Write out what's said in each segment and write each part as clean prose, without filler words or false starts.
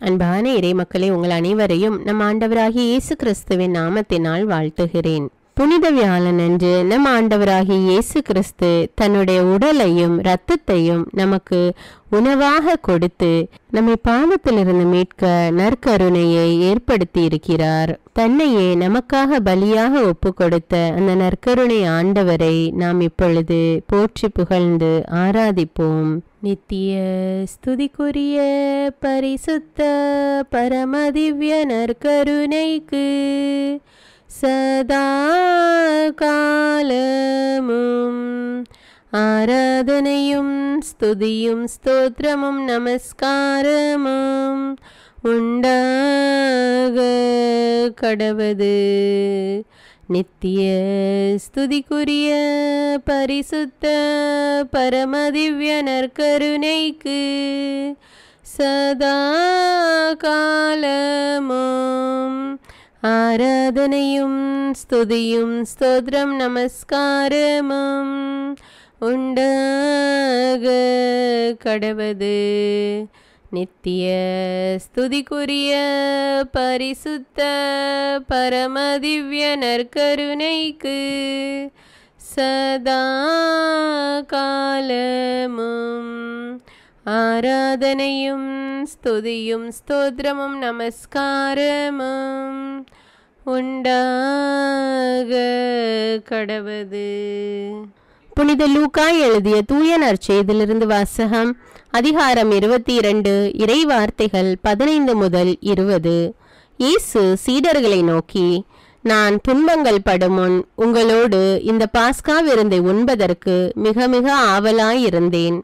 அன்பான இறை மக்களே, உங்கள் அனைவரையும் நம் ஆண்டவராகிய இயேசு கிறிஸ்துவின் நாமத்தினால் வாழ்த்துகிறேன். புனித வியாழன் அன்று நம் ஆண்டவராகிய இயேசு கிறிஸ்து தன்னுடைய உடலையும் இரத்தத்தையும் நமக்கு உணவாக கொடுத்து நம்மை பாவத்திலிருந்து மீட்க நற்கருணையை ஏற்படுத்தி இருக்கிறார். தன்னையே நமக்காக பலியாக ஒப்பு கொடுத்த அந்த நற்கருணை ஆண்டவரை நாம் இப்பொழுது போற்றி புகழ்ந்து ஆராதிப்போம். நித்திய ஸ்துதிக்குரிய பரிசுத்த பரமதிவ்ய நற்கருணைக்கு சதா காலமும் ஆராதனையும் ஸ்துதியும் ஸ்தோத்திரமும் நமஸ்காரமும் உண்டாக கடவது. நித்திய ஸ்துதிக்குரிய பரிசுத்த பரமதிவ்ய நற்கருணைக்கு சதா காலமும் ஆராதனையும் ஸ்துதியும் ஸ்தோத்திரம் நமஸ்காரமும் உண்டாக கடவது. நித்திய ஸ்துதிக்குரிய பரிசுத்த பரமதிவ்ய நற்கருணைக்கு சதா காலமும் ஆராதனையும் ஸ்துதியும் ஸ்தோத்திரமும் நமஸ்காரமும் உண்டாக கடவது. புனித லூக்கா எழுதிய தூய நற்செய்தியிலிருந்து வாசகம். அதிகாரம் 22, இறை வார்த்தைகள் 15 முதல் 20. இயேசு சீடர்களை நோக்கி, நான் துன்பங்கள் படுமுன் உங்களோடு இந்த பாஸ்கா விருந்தை உண்பதற்கு மிக மிக ஆவலாயிருந்தேன்.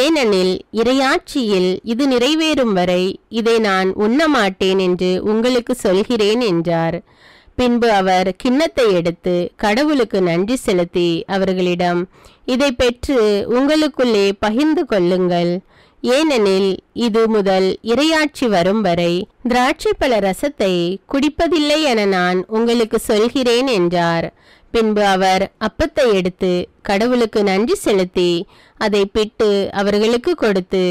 ஏனெனில் இறையாட்சியில் இது நிறைவேறும் வரை இதை நான் உண்ணமாட்டேன் என்று உங்களுக்கு சொல்கிறேன் என்றார். பின்பு அவர் கிண்ணத்தை எடுத்து கடவுளுக்கு நன்றி செலுத்தி அவர்களிடம், இதை பெற்று உங்களுக்குள்ளே பகிர்ந்து கொள்ளுங்கள். ஏனெனில் இது முதல் இறையாட்சி வரும் வரை திராட்சை பழ ரசத்தை குடிப்பதில்லை என நான் உங்களுக்கு சொல்கிறேன் என்றார். பின்பு அவர் அப்பத்தை எடுத்து கடவுளுக்கு நன்றி செலுத்தி அதை பிட்டு அவர்களுக்கு கொடுத்து,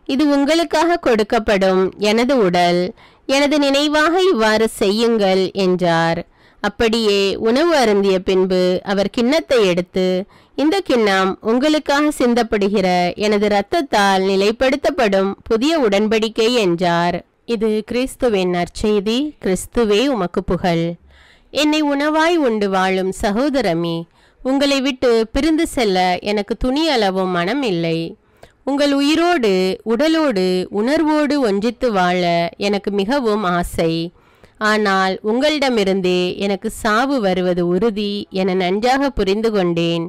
இது உங்களுக்காக கொடுக்கப்படும் எனது உடல், எனது நினைவாக இவ்வாறு செய்யுங்கள் என்றார். அப்படியே உணவு அருந்திய பின்பு அவர் கிண்ணத்தை எடுத்து, இந்த கிண்ணம் உங்களுக்காக சிந்தப்படுகிற எனது இரத்தத்தால் நிலைப்படுத்தப்படும் புதிய உடன்படிக்கை என்றார். இது கிறிஸ்துவின் நற்செய்தி. கிறிஸ்துவே உமக்கு புகழ். என்னை உணவாய் உண்டு வாழும் சகோதரமே, உங்களை விட்டு பிரிந்து செல்ல எனக்கு துணியளவும் மனம் இல்லை. உங்கள் உயிரோடு உடலோடு உணர்வோடு ஒன்றித்து வாழ எனக்கு மிகவும் ஆசை. ஆனால் உங்களிடமிருந்தே எனக்கு சாவு வருவது உறுதி என நன்றாக புரிந்து கொண்டேன்.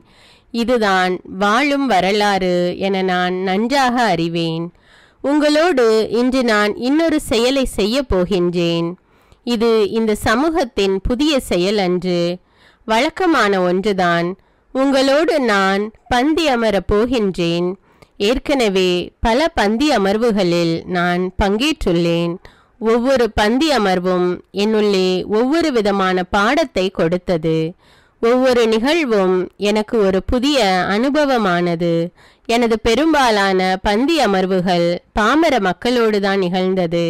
இதுதான் வாழும் வரலாறு என நான் நன்றாக அறிவேன். உங்களோடு இன்று நான் இன்னொரு செயலை செய்ய போகின்றேன். இது இந்த சமூகத்தின் புதிய செயல் அன்று, வழக்கமான ஒன்றுதான். உங்களோடு நான் பந்தி அமரப் போகின்றேன். ஏற்கனவே பல பந்தி அமர்வுகளில் நான் பங்கேற்றுள்ளேன். ஒவ்வொரு பந்தி அமர்வும் என்னுள்ளே ஒவ்வொரு விதமான பாடத்தை கொடுத்தது. ஒவ்வொரு நிகழ்வும் எனக்கு ஒரு புதிய அனுபவமானது. எனது பெரும்பாலான பந்தி அமர்வுகள் பாமர மக்களோடு தான் நிகழ்ந்தது.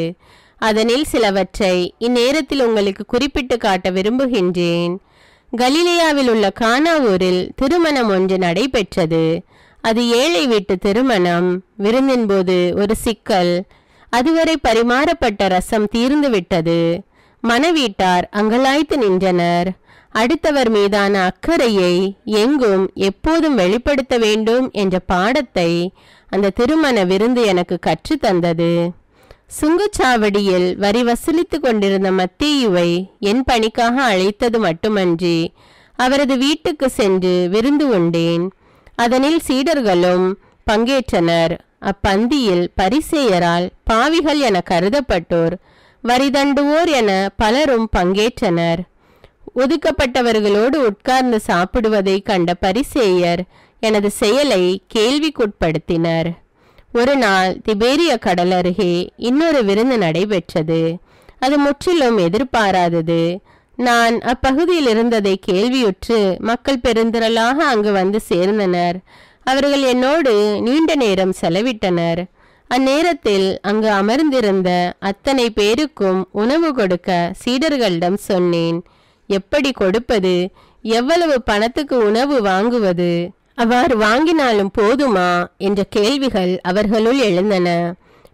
அதனில் சிலவற்றை இந்நேரத்தில் உங்களுக்கு குறிப்பிட்டு காட்ட விரும்புகின்றேன். கலிலேயாவில் உள்ள கானா ஊரில் திருமணம் ஒன்று நடைபெற்றது. அது ஏழை வீட்டு திருமணம். விருந்தின் போது ஒரு சிக்கல். அதுவரை பரிமாறப்பட்ட ரசம் தீர்ந்து விட்டது. மணவீட்டார் அங்கலாய்த்து நின்றனர். அடுத்தவர் மீதான அக்கறையை எங்கும் எப்போதும் வெளிப்படுத்த வேண்டும் என்ற பாடத்தை அந்த திருமண விருந்து எனக்கு கற்றுத்தந்தது. சுங்கச்சாவடியில் வரி வசூலித்து கொண்டிருந்த மத்தேயுவை என் பணிக்காக அழைத்தது மட்டுமன்றி அவரது வீட்டுக்கு சென்று விருந்து உண்டேன். அதனில் சீடர்களும் பங்கேற்றனர். அப்பந்தியில் பரிசேயரால் பாவிகள் என கருதப்பட்டோர், வரிதண்டுவோர் என பலரும் பங்கேற்றனர். ஒதுக்கப்பட்டவர்களோடு உட்கார்ந்து சாப்பிடுவதை கண்ட பரிசேயர் எனது செயலை கேள்விக்குட்படுத்தினர். ஒரு நாள் திபேரிய கடல் அருகே இன்னொரு விருந்து நடைபெற்றது. அது முற்றிலும் எதிர்பாராதது. நான் அப்பகுதியில் இருந்ததை கேள்வியுற்று மக்கள் பெருந்திரளாக அங்கு வந்து சேர்ந்தனர். அவர்கள் என்னோடு நீண்ட நேரம் செலவிட்டனர். அந்நேரத்தில் அங்கு அமர்ந்திருந்த அத்தனை பேருக்கும் உணவு கொடுக்க சீடர்களிடம் சொன்னேன். எப்படி கொடுப்பது? எவ்வளவு பணத்துக்கு உணவு வாங்குவது? அவ்வாறு வாங்கினாலும் போதுமா என்ற கேள்விகள் அவர்களுள் எழுந்தன.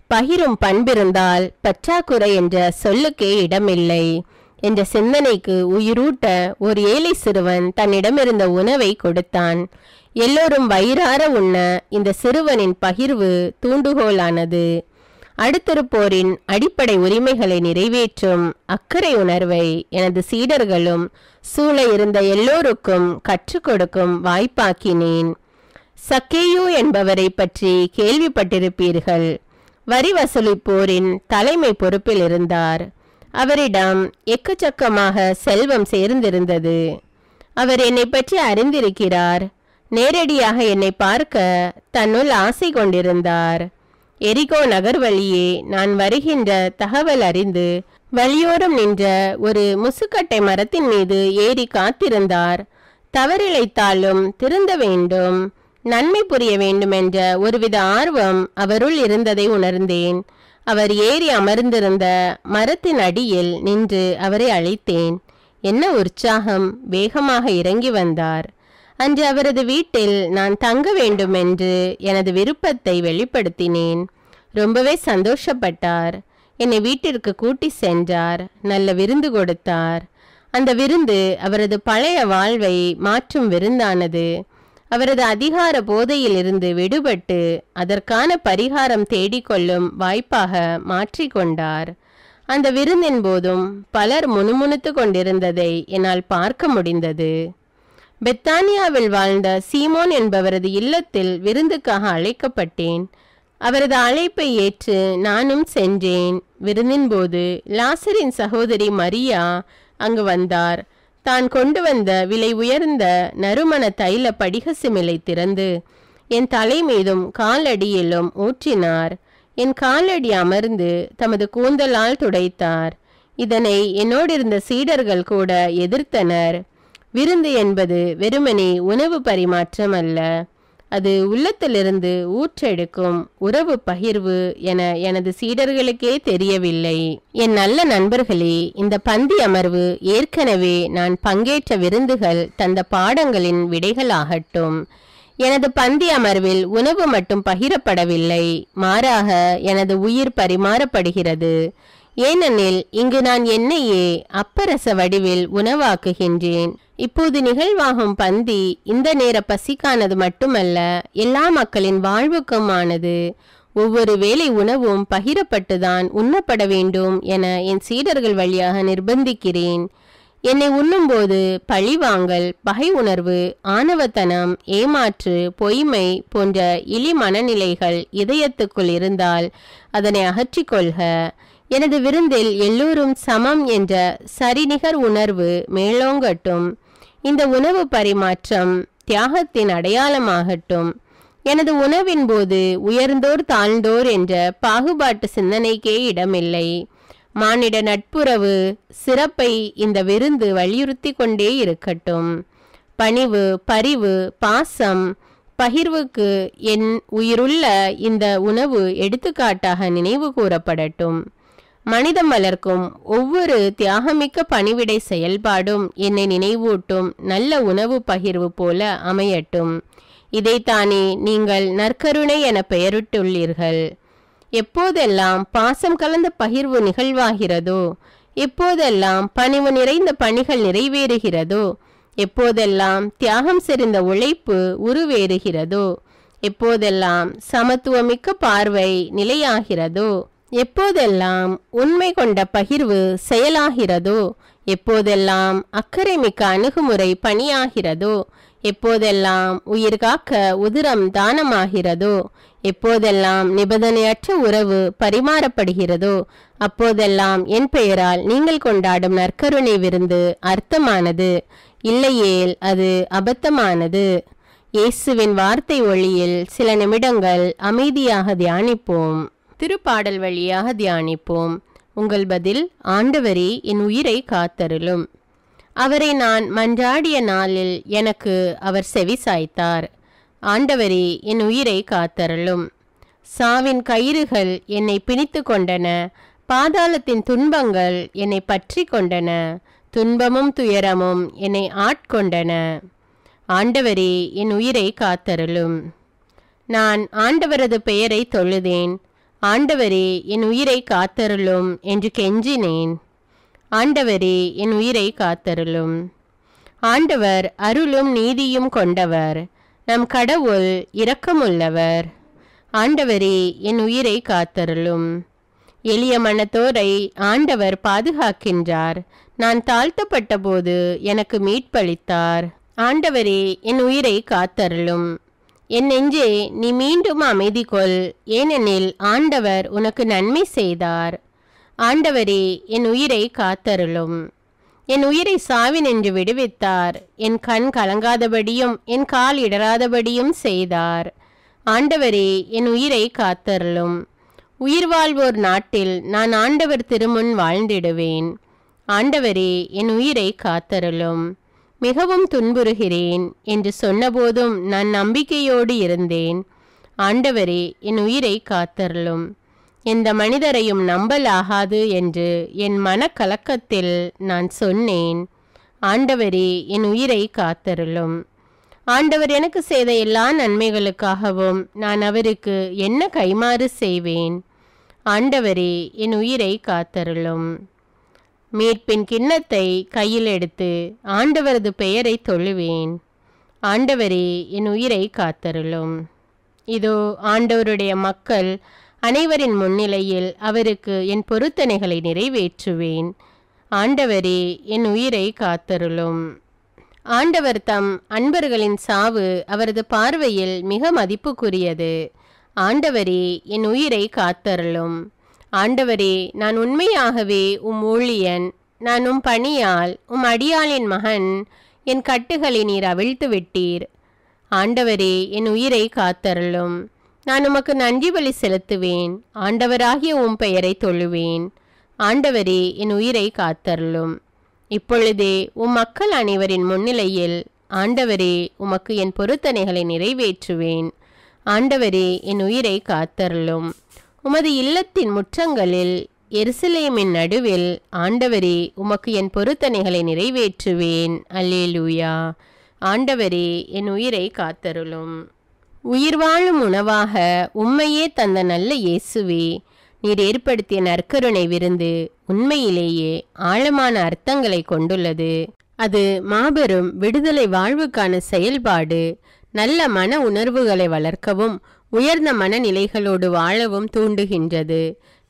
பகிரும் பண்பிருந்தால் பற்றாக்குறை என்ற சொல்லுக்கே இடமில்லை என்ற சிந்தனைக்கு உயிரூட்ட ஒரு ஏழை சிறுவன் தன்னிடமிருந்த உணவை கொடுத்தான். எல்லோரும் வயிறார உண்ண இந்த சிறுவனின் பகிர்வு தூண்டுகோலானது. அடுத்திருப்போரின் அடிப்படை உரிமைகளை நிறைவேற்றும் அக்கறை உணர்வை எனது சீடர்களும் சூழ இருந்த எல்லோருக்கும் கற்றுக் கொடுக்கும் வாய்ப்பாக்கினேன். சக்கேயு என்பவரை பற்றி கேள்விப்பட்டிருப்பீர்கள். வரி வசூலிப்போரின் தலைமை பொறுப்பில் இருந்தார். அவரிடம் எக்கச்சக்கமாக செல்வம் சேர்ந்திருந்தது. அவர் என்னை பற்றி அறிந்திருக்கிறார். நேரடியாக என்னை பார்க்க தன்னுள் ஆசை கொண்டிருந்தார். எரிகோ நகர் வழியே நான் வருகின்ற தகவல் அறிந்து வழியோரம் நின்ற ஒரு முசுக்கட்டை மரத்தின் மீது ஏறி காத்திருந்தார். தவறிழைத்தாலும் திருந்த வேண்டும், நன்மை புரிய வேண்டும் என்ற ஒருவித ஆர்வம் அவருள் இருந்ததை உணர்ந்தேன். அவர் ஏறி அமர்ந்திருந்த மரத்தின் அடியில் நின்று அவரை அழைத்தேன். என்ன உற்சாகம்! வேகமாக இறங்கி வந்தார். அன்று அவரது வீட்டில் நான் தங்க வேண்டும் என்று எனது விருப்பத்தை வெளிப்படுத்தினேன். ரொம்பவே சந்தோஷப்பட்டார். என்னை வீட்டிற்கு கூட்டி சென்றார். நல்ல விருந்து கொடுத்தார். அந்த விருந்து அவரது பழைய வாழ்வை மாற்றும் விருந்தானது. அவரது அதிகார போதையில் இருந்து விடுபட்டு அதற்கான பரிகாரம் தேடிக்கொள்ளும் வாய்ப்பாக மாற்றிக்கொண்டார். அந்த விருந்தின் போதும் பலர் முணுமுணுத்து கொண்டிருந்ததை என்னால் பார்க்க முடிந்தது. பெத்தானியாவில் வாழ்ந்த சீமோன் என்பவரது இல்லத்தில் விருந்துக்காக அழைக்கப்பட்டேன். அவரது அழைப்பை ஏற்று நானும் சென்றேன். விருந்தின் போது லாசரின் சகோதரி மரியா அங்கு வந்தார். தான் கொண்டு வந்த விலை உயர்ந்த நறுமண தைல படிக சிமிலை திறந்து என் தலை மீதும் காலடியிலும் ஊற்றினார். என் காலடி அமர்ந்து தமது கூந்தலால் துடைத்தார். இதனை என்னோடிருந்த சீடர்கள் கூட எதிர்த்தனர். விருந்து என்பது வெறுமனே உணவு பரிமாற்றம் அல்ல, அது உள்ளத்திலிருந்து ஊற்றெடுக்கும் உறவு பகிர்வு என எனது சீடர்களுக்கே தெரியவில்லை. என் நல்ல நண்பர்களே, இந்த பந்தி அமர்வு ஏற்கனவே நான் பங்கேற்ற விருந்துகள் தந்த பாடங்களின் விடைகளாகட்டும். எனது பந்தி அமர்வில் உணவு மட்டும் பகிரப்படவில்லை, மாறாக எனது உயிர் பரிமாறப்படுகிறது. ஏனெனில் இங்கு நான் என்னையே அப்பரச வடிவில் உணவாக்குகின்றேன். இப்போது நிகழ்வாகும் பந்தி இந்த நேர பசிக்கானது மட்டுமல்ல, எல்லா மக்களின் வாழ்வுக்குமானது. ஒவ்வொரு வேளை உணவும் பகிரப்பட்டுதான் உண்ணப்பட வேண்டும் என என் சீடர்கள் வழியாக நிர்பந்திக்கிறேன். என்னை உண்ணும்போது பழிவாங்கல், பகை உணர்வு, ஆணவத்தனம், ஏமாற்று, பொய்மை போன்ற இழி மனநிலைகள் இதயத்துக்குள் இருந்தால் அதனை அகற்றிக்கொள்க. எனது விருந்தில் எல்லோரும் சமம் என்ற சரிநிகர் உணர்வு மேலோங்கட்டும். இந்த உணவு பரிமாற்றம் தியாகத்தின் அடையாளமாகட்டும். எனது உணவின் போது உயர்ந்தோர் தாழ்ந்தோர் என்ற பாகுபாட்டு சிந்தனைக்கே இடமில்லை. மானிட நட்புறவு சிறப்பை இந்த விருந்து வலியுறுத்தி கொண்டே இருக்கட்டும். பணிவு, பரிவு, பாசம், பகிர்வுக்கு என் உயிருள்ள இந்த உணவு எடுத்துக்காட்டாக நினைவு கூறப்படட்டும். மனிதம் வளர்க்கும் ஒவ்வொரு தியாகமிக்க பணிவிடை செயல்பாடும் என்னை நினைவூட்டும் நல்ல உணவு பகிர்வு போல அமையட்டும். இதைத்தானே நீங்கள் நற்கருணை என பெயரிட்டுள்ளீர்கள். எப்போதெல்லாம் பாசம் கலந்த பகிர்வு நிகழ்வாகிறதோ, எப்போதெல்லாம் பணிவு நிறைந்த பணிகள் நிறைவேறுகிறதோ, எப்போதெல்லாம் தியாகம் செறிந்த உழைப்பு உருவேறுகிறதோ, எப்போதெல்லாம் சமத்துவமிக்க பார்வை நிலையாகிறதோ, எப்போதெல்லாம் உண்மை கொண்ட பகிர்வு செயலாகிறதோ, எப்போதெல்லாம் அக்கறை மிக்க அணுகுமுறை பணியாகிறதோ, எப்போதெல்லாம் உயிர் காக்க உதிரம் தானமாகிறதோ, எப்போதெல்லாம் நிபந்தனையற்ற உறவு பரிமாறப்படுகிறதோ, அப்போதெல்லாம் என் பெயரால் நீங்கள் கொண்டாடும் நற்கருணை விருந்து அர்த்தமானது, இல்லையேல் அது அபத்தமானது. இயேசுவின் வார்த்தை ஒளியில் சில நிமிடங்கள் அமைதியாக தியானிப்போம். திருப்பாடல் வழியாக தியானிப்போம். உங்கள் பதில்: ஆண்டவரே, என் உயிரை காத்தருளும். அவரை நான் மன்றாடிய நாளில் எனக்கு அவர் செவி சாய்த்தார். ஆண்டவரே, என் உயிரை காத்தருளும். சாவின் கயிறுகள் என்னை பிணித்து கொண்டன, பாதாளத்தின் துன்பங்கள் என்னை பற்றி கொண்டன, துன்பமும் துயரமும் என்னை ஆட்கொண்டன. ஆண்டவரே, என் உயிரை காத்தருளும். நான் ஆண்டவரது பெயரை தொழுதேன். ஆண்டவரே, என் உயிரை காத்தருளும் என்று கெஞ்சினேன். ஆண்டவரே, என் உயிரை காத்தருளும். ஆண்டவர் அருளும் நீதியும் கொண்டவர், நம் கடவுள் இரக்கமுள்ளவர். ஆண்டவரே, என் உயிரை காத்தருளும். எளிய மனத்தோரை ஆண்டவர் பாதுகாக்கின்றார். நான் தாழ்த்தப்பட்ட போது எனக்கு மீட்பளித்தார். ஆண்டவரே, என் உயிரை காத்தருளும். என் நெஞ்சே, நீ மீண்டும் அமைதி கொள், ஏனெனில் ஆண்டவர் உனக்கு நன்மை செய்தார். ஆண்டவரே, என் உயிரை காத்தருளும். என் உயிரை சாவினின்று விடுவித்தார். என் கண் கலங்காதபடியும் என் கால் இடராதபடியும் செய்தார். ஆண்டவரே, என் உயிரை காத்தருளும். உயிர் வாழ்வோர் நாட்டில் நான் ஆண்டவர் திருமுன் வாழ்ந்திடுவேன். ஆண்டவரே, என் உயிரை காத்தருளும். மிகவும் துன்புறுகிறேன் என்று சொன்னபோதும் நான் நம்பிக்கையோடு இருந்தேன். ஆண்டவரே, என் உயிரை காத்தருளும். எந்த மனிதரையும் நம்பலாகாது என்று என் மனக்கலக்கத்தில் நான் சொன்னேன். ஆண்டவரே, என் உயிரை காத்தருளும். ஆண்டவர் எனக்கு செய்த எல்லா நன்மைகளுக்காகவும் நான் அவருக்கு என்ன கைமாறு செய்வேன்? ஆண்டவரே, என் உயிரை காத்தருளும். மீட்பின் கிண்ணத்தை கையில் எடுத்து ஆண்டவரது பெயரை தொழுவேன். ஆண்டவரே, என் உயிரை காத்தருளும். இதோ ஆண்டவருடைய மக்கள் அனைவரின் முன்னிலையில் அவருக்கு என் பொருத்தனைகளை நிறைவேற்றுவேன். ஆண்டவரே, என் உயிரை காத்தருளும். ஆண்டவர் தம் அன்பர்களின் சாவு அவரது பார்வையில் மிக மதிப்புக்குரியது. ஆண்டவரே, என் உயிரை காத்தருளும். ஆண்டவரே, நான் உண்மையாகவே உம் ஊழியன். நான் உம் பணியால் உம் அடியாளின் மகன். என் கட்டுகளை நீர் அவிழ்த்து விட்டீர். ஆண்டவரே, என் உயிரை காத்தருளும். நான் உமக்கு நன்றி பலி செலுத்துவேன். ஆண்டவராகிய உம் பெயரை தொழுவேன். ஆண்டவரே, என் உயிரை காத்தருளும். இப்பொழுதே உம் மக்கள் அனைவரின் முன்னிலையில் ஆண்டவரே, உமக்கு என் பொருத்தனைகளை நிறைவேற்றுவேன். ஆண்டவரே, என் உயிரை காத்தருளும். உமது இல்லத்தின் முற்றங்களில் எருசலேமின் நடுவில் ஆண்டவரே, உமக்கு என் பொருத்தனைகளை நிறைவேற்றுவேன். அல்லேலூயா. ஆண்டவரே, என் உயிரை காத்தருளும். உயிர் வாழும் உணவாக உம்மையே தந்த நல்ல இயேசுவே, நீர் ஏற்படுத்திய நற்கருணை விருந்து உண்மையிலேயே ஆழமான அர்த்தங்களை கொண்டுள்ளது. அது மாபெரும் விடுதலை வாழ்வுக்கான செயல்பாடு. நல்ல மன உணர்வுகளை வளர்க்கவும் உயர்ந்த மனநிலைகளோடு வாழவும் தூண்டுகின்றது.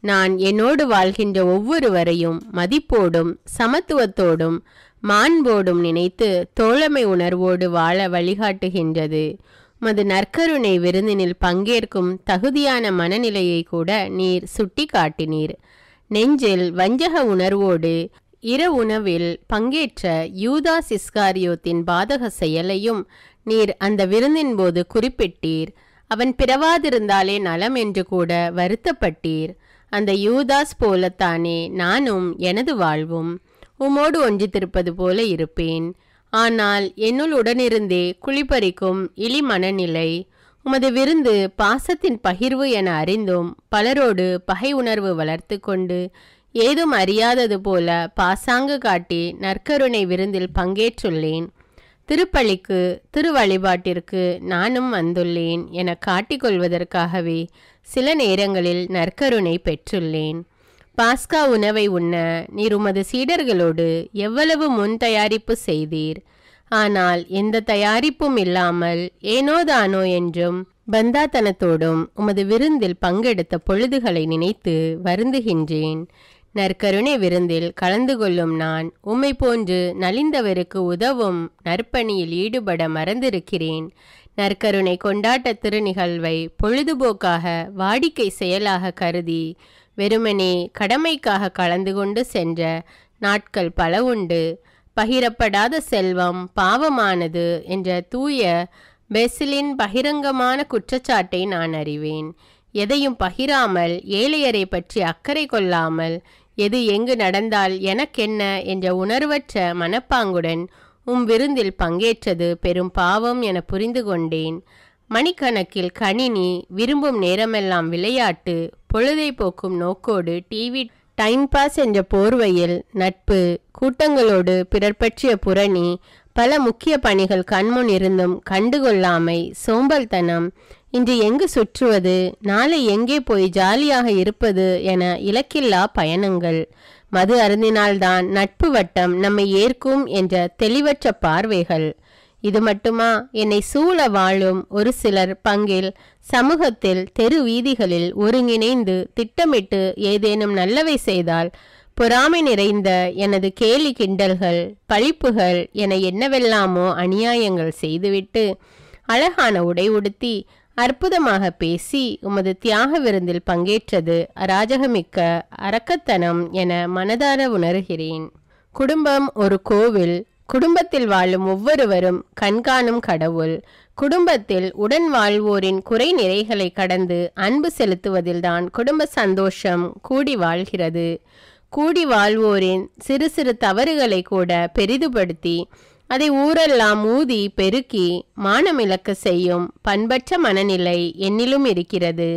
நான் என்னோடு வாழ்கின்ற ஒவ்வொருவரையும் மதிப்போடும் சமத்துவத்தோடும் மாண்போடும் நினைத்து தோழமை உணர்வோடு வாழ வழிகாட்டுகின்றது. மது நற்கருணை விருந்தினில் பங்கேற்கும் தகுதியான மனநிலையை கூட நீர் சுட்டி காட்டினீர். நெஞ்சில் வஞ்சக உணர்வோடு உணவில் பங்கேற்ற யூதாஸ் இஸ்காரியோத்தின் பாதக செயலையும் நீர் அந்த விருந்தின் போது குறிப்பிட்டீர். அவன் பிறவாதிருந்தாலே நலம் என்று கூட வருத்தப்பட்டீர். அந்த யூதாஸ் போலத்தானே நானும் எனது வாழ்வும் உமோடு ஒன்றித்திருப்பது போல இருப்பேன். ஆனால் என்னுள் உடனிருந்தே குளிப்பறிக்கும் இழி மனநிலை. உமது விருந்து பாசத்தின் பகிர்வு என அறிந்தும் பலரோடு பகை உணர்வு வளர்த்து கொண்டு ஏதும் அறியாதது போல பாசாங்கு காட்டி நற்கருணை விருந்தில் பங்கேற்றுள்ளேன். திருப்பலிக்கு திரு வழிபாட்டிற்கு நானும் வந்துள்ளேன் என காட்டிக்கொள்வதற்காகவே சில நேரங்களில் நற்கருணை பெற்றுள்ளேன். பாஸ்கா உணவை உண்ண நீர் உமது சீடர்களோடு எவ்வளவு முன் தயாரிப்பு செய்தீர். ஆனால் எந்த தயாரிப்பும் இல்லாமல் ஏனோதானோ என்றும் பந்தாத்தனத்தோடும் உமது விருந்தில் பங்கெடுத்த பொழுதுகளை நினைத்து வருந்துகின்றேன். நற்கருணை விருந்தில் கலந்து கொள்ளும் நான் உம்மை போன்று நலிந்தவருக்கு உதவும் நற்பணியில் ஈடுபட மறந்திருக்கிறேன். நற்கருணை கொண்டாட்ட திருநிகழ்வை பொழுதுபோக்காக வாடிக்கை செயலாக கருதி வெறுமனே கடமைக்காக கலந்து கொண்டு சென்ற நாட்கள் பல உண்டு. பகிரப்படாத செல்வம் பாவமானது என்ற தூய பெசிலின் பகிரங்கமான குற்றச்சாட்டை நான் அறிவேன். எதையும் பகிராமல் ஏழையரை பற்றி அக்கறை கொள்ளாமல் எது எங்கு நடந்தால் எனக்கென்ன என்ற உணர்வற்ற மனப்பாங்குடன் விருந்தில் பங்கேற்றது பெரும் பாவம் என புரிந்து கொண்டேன். மணிக்கணக்கில் கணினி, விரும்பும் நேரமெல்லாம் விளையாட்டு, பொழுதை போக்கும் நோக்கோடு டிவி டைம் பாஸ் என்ற போர்வையில் நட்பு, கூட்டங்களோடு பிறர் பற்றிய புரணி, பல முக்கிய பணிகள் கண்முன் இருந்தும் கண்டுகொள்ளாமை, சோம்பல்தனம், இன்று எங்கு சுற்றுவது, நாளை எங்கே போய் ஜாலியாக இருப்பது என இலக்கில்லா பயணங்கள், மது அருந்தினால்தான் நட்பு வட்டம் நம்மை ஏற்கும் என்ற தெளிவற்ற பார்வைகள். இது மட்டுமா, என்னை சூழ வாழும் ஒரு சிலர் பங்கில் சமூகத்தில் தெரு வீதிகளில் ஒருங்கிணைந்து திட்டமிட்டு ஏதேனும் நல்லவை செய்தால் பொறாமை நிறைந்த எனது கேலி கிண்டல்கள், பழிப்புகள் என என்னவெல்லாமோ அநியாயங்கள் செய்துவிட்டு அழகான உடை உடுத்தி அற்புதமாக பேசி உமது தியாக விருந்தில் பங்கேற்றது அராஜகமிக்க அரக்கத்தனம் என மனதார உணர்கிறேன். குடும்பம் ஒரு கோவில். குடும்பத்தில் வாழும் ஒவ்வொருவரும் கண்காணும் கடவுள். குடும்பத்தில் உடன் வாழ்வோரின் குறை நிறைகளை கடந்து அன்பு செலுத்துவதில்தான் குடும்ப சந்தோஷம் கூடி வாழ்கிறது. கூடி வாழ்வோரின் சிறு சிறு தவறுகளை கூட பெரிதுபடுத்தி அதை ஊரெல்லாம் ஊதி பெருக்கி மானமிழக்க செய்யும் பண்பற்ற மனநிலை என்னிலும் இருக்கிறது.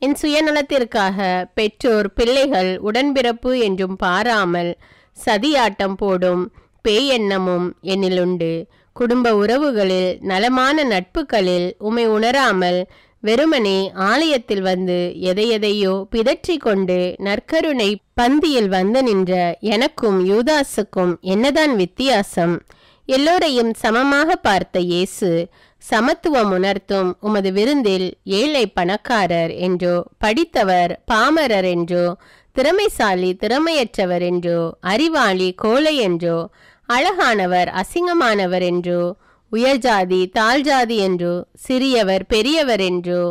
என் சுயநலத்திற்காக பெற்றோர் பிள்ளைகள் உடன்பிறப்பு என்றும் பாராமல் சதியாட்டம் போடும் பேயெண்ணமும் என்னிலுண்டு. குடும்ப உறவுகளில் நலமான நட்புகளில் உமை உணராமல் வெறுமனே ஆலயத்தில் வந்து எதையெதையோ பிதற்றி கொண்டு நற்கருணை பந்தியில் வந்து நின்ற எனக்கும் யூதாசுக்கும் என்னதான் வித்தியாசம்? எல்லோரையும் சமமாக பார்த்த இயேசு சமத்துவம் உணர்த்தும் உமது விருந்தில் ஏழை பணக்காரர் என்றோ, படித்தவர் பாமரர் என்றோ, திறமைசாலி திறமையற்றவர் என்றோ, அறிவாளி கோழை என்றோ, அழகானவர் அசிங்கமானவர் என்றோ, உயர்ஜாதி தாழ்ஜாதி என்றோ, சிறியவர் பெரியவர் என்றோ,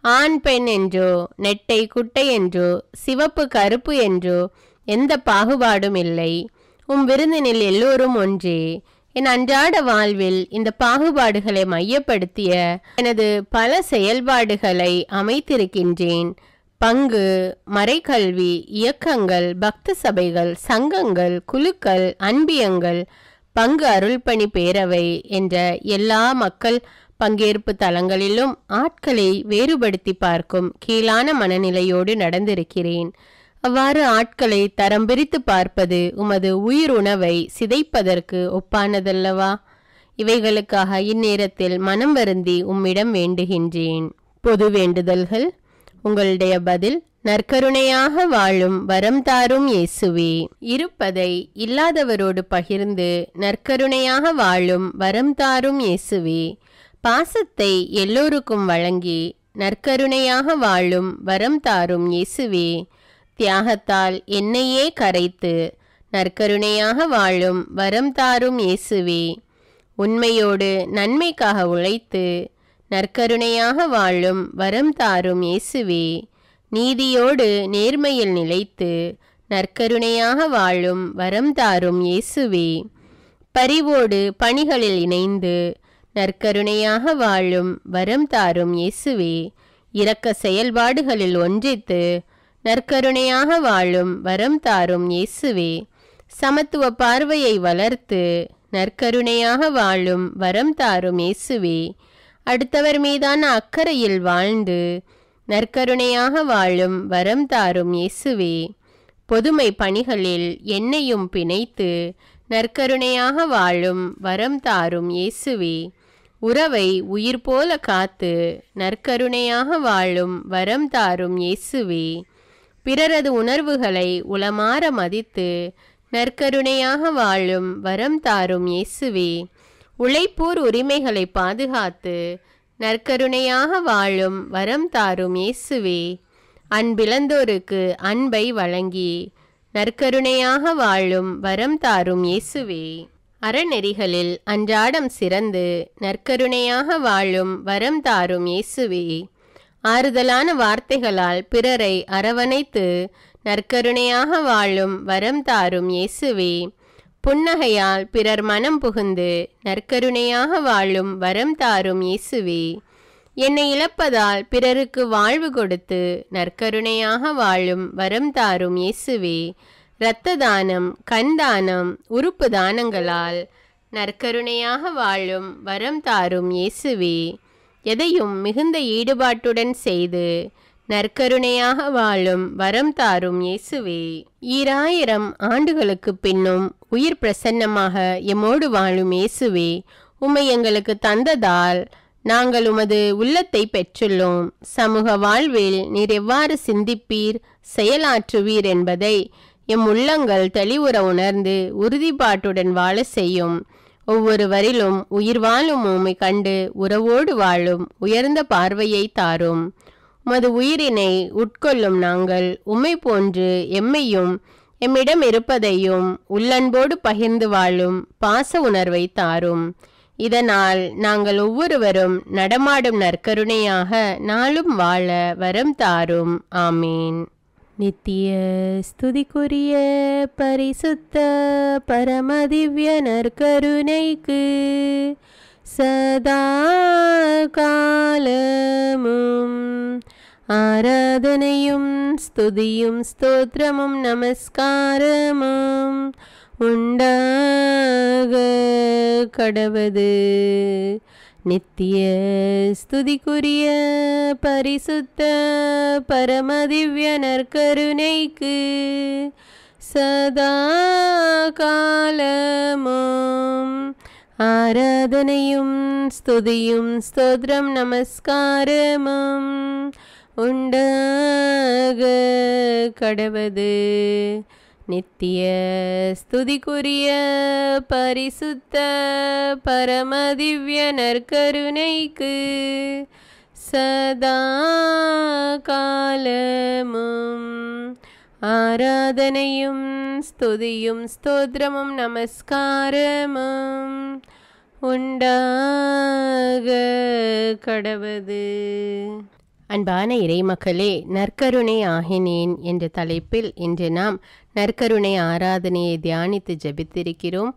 ஆண் பெண் என்றோ, நெட்டை குட்டை என்றோ, சிவப்பு கருப்பு என்றோ எந்த பாகுபாடும் இல்லை. விருந்தினில் எல்லோரும் ஒன்றே. என் அன்றாட வாழ்வில் இந்த பாகுபாடுகளை மையப்படுத்திய எனது பல செயல்பாடுகளை அமைத்திருக்கின்றேன். பங்கு, மறைக்கல்வி, இயக்கங்கள், பக்த சபைகள், சங்கங்கள், குழுக்கள், அன்பியங்கள், பங்கு அருள்பணி பேரவை என்ற எல்லா மக்கள் பங்கேற்பு தலங்களிலும் ஆட்களை வேறுபடுத்தி பார்க்கும் கீழான மனநிலையோடு நடந்திருக்கிறேன். அவ்வாறு ஆட்களை தரம் பிரித்து பார்ப்பது உமது உயிர் உணவை சிதைப்பதற்கு ஒப்பானதல்லவா? இவைகளுக்காக இந்நேரத்தில் மனம் வருந்தி உம்மிடம் வேண்டுகின்றேன். பொது வேண்டுதல்கள். உங்களுடைய பதில்: நற்கருணையாக வாழும் வரம் தாரும் இயேசுவே. இருப்பதை இல்லாதவரோடு பகிர்ந்து நற்கருணையாக வாழும் வரம் தாரும் இயேசுவே. பாசத்தை எல்லோருக்கும் வழங்கி நற்கருணையாக வாழும் வரம் தாரும் இயேசுவே. தியாகத்தால் என்னையே கரைத்து நற்கருணையாக வாழும் வரம் தாரும் இயேசுவே. உண்மையோடு நன்மைக்காக உழைத்து நற்கருணையாக வாழும் வரம் தாரும் இயேசுவே. நீதியோடு நேர்மையில் நிலைத்து நற்கருணையாக வாழும் வரம் தாரும் இயேசுவே. பரிவோடு பணிகளில் இணைந்து நற்கருணையாக வாழும் வரம் தாரும் இயேசுவே. இரக்க செயல்பாடுகளில் ஒன்றித்து நற்கருணையாக வாழும் வரம் தாரும் இயேசுவே. சமத்துவ பார்வையை வளர்த்து நற்கருணையாக வாழும் வரம் தாரும் இயேசுவே. அடுத்தவர் மீதான அக்கறையில் வாழ்ந்து நற்கருணையாக வாழும் வரம் தாரும் இயேசுவே. பொதுமை பணிகளில் என்னையும் பிணைத்து நற்கருணையாக வாழும் வரம் தாரும் இயேசுவே. உறவை உயிர் போல காத்து நற்கருணையாக வாழும் வரம் தாரும் இயேசுவே. பிறரது உணர்வுகளை உளமாற மதித்து நற்கருணையாக வாழும் வரம் தாரும் இயேசுவே. உழைப்போர் உரிமைகளை பாதுகாத்து நற்கருணையாக வாழும் வரம் தாரும் இயேசுவே. அன்பிழந்தோருக்கு அன்பை வழங்கி நற்கருணையாக வாழும் வரம் தாரும் இயேசுவே. அறநெறிகளில் அன்றாடம் சிறந்து நற்கருணையாக வாழும் வரம் தாரும் இயேசுவே. ஆறுதலான வார்த்தைகளால் பிறரை அரவணைத்து நற்கருணையாக வாழும் வரம் தாரும் இயேசுவே. புன்னகையால் பிறர் மனம் புகுந்து நற்கருணையாக வாழும் வரம் தாரும் இயேசுவே. என்னை இழப்பதால் பிறருக்கு வாழ்வு கொடுத்து நற்கருணையாக வாழும் வரம் தாரும் இயேசுவே. இரத்த தானம், கண் தானம், உறுப்பு தானங்களால் நற்கருணையாக வாழும் வரம் தாரும் இயேசுவே. எதையும் மிகுந்த ஈடுபாட்டுடன் செய்து நற்கருணையாக வாழும் வரம் தாரும் இயேசுவே. 2000 ஆண்டுகளுக்கு பின்னும் உயிர் பிரசன்னமாக எம்மோடு வாழும் இயேசுவே, உம்மை எங்களுக்கு தந்ததால் நாங்கள் உமது உள்ளத்தை பெற்றுள்ளோம். சமூக வாழ்வில் நீர் எவ்வாறு சிந்திப்பீர், செயலாற்றுவீர் என்பதை எம் உள்ளங்கள் தெளிவுற உணர்ந்து உறுதிப்பாட்டுடன் வாழ செய்யும். ஒவ்வொருவரிலும் உயிர் வாழும் உம்மை கண்டு உறவோடு வாழும் உயர்ந்த பார்வையை தாரும். உமது உயிரினை உட்கொள்ளும் நாங்கள் உம்மை போன்று எம்மையும் எம்மிடம் இருப்பதையும் உள்ளன்போடு பகிர்ந்து வாழும் பாச உணர்வை தாரும். இதனால் நாங்கள் ஒவ்வொருவரும் நடமாடும் நற்கருணையாக நாளும் வாழ வரம் தாரும். ஆமீன். நித்திய ஸ்துதிக்குரிய பரிசுத்த பரமதிவ்ய நற்கருணைக்கு சதா காலமும் ஆராதனையும் ஸ்துதியும் ஸ்தோத்திரமும் நமஸ்காரமும் உண்டாக கடவது. நித்திய ஸ்துதிக்குரிய பரிசுத்த பரமதிவ்ய நற்கருணைக்கு சதா காலமும் ஆராதனையும் ஸ்துதியும் ஸ்தோத்திரம் நமஸ்காரமும் உண்டாக கடவது. நித்திய ஸ்துதிக்குரிய பரிசுத்த பரமதிவ்ய நற்கருணைக்கு சதா காலமும் ஆராதனையும் ஸ்துதியும் ஸ்தோத்திரமும் நமஸ்காரமும் உண்டாக கடவது. அன்பான இறைமக்களே, நற்கருணை ஆகினேன் என்ற தலைப்பில் இன்று நாம் நற்கருணை ஆராதனையை தியானித்து ஜெபித்திருக்கிறோம்.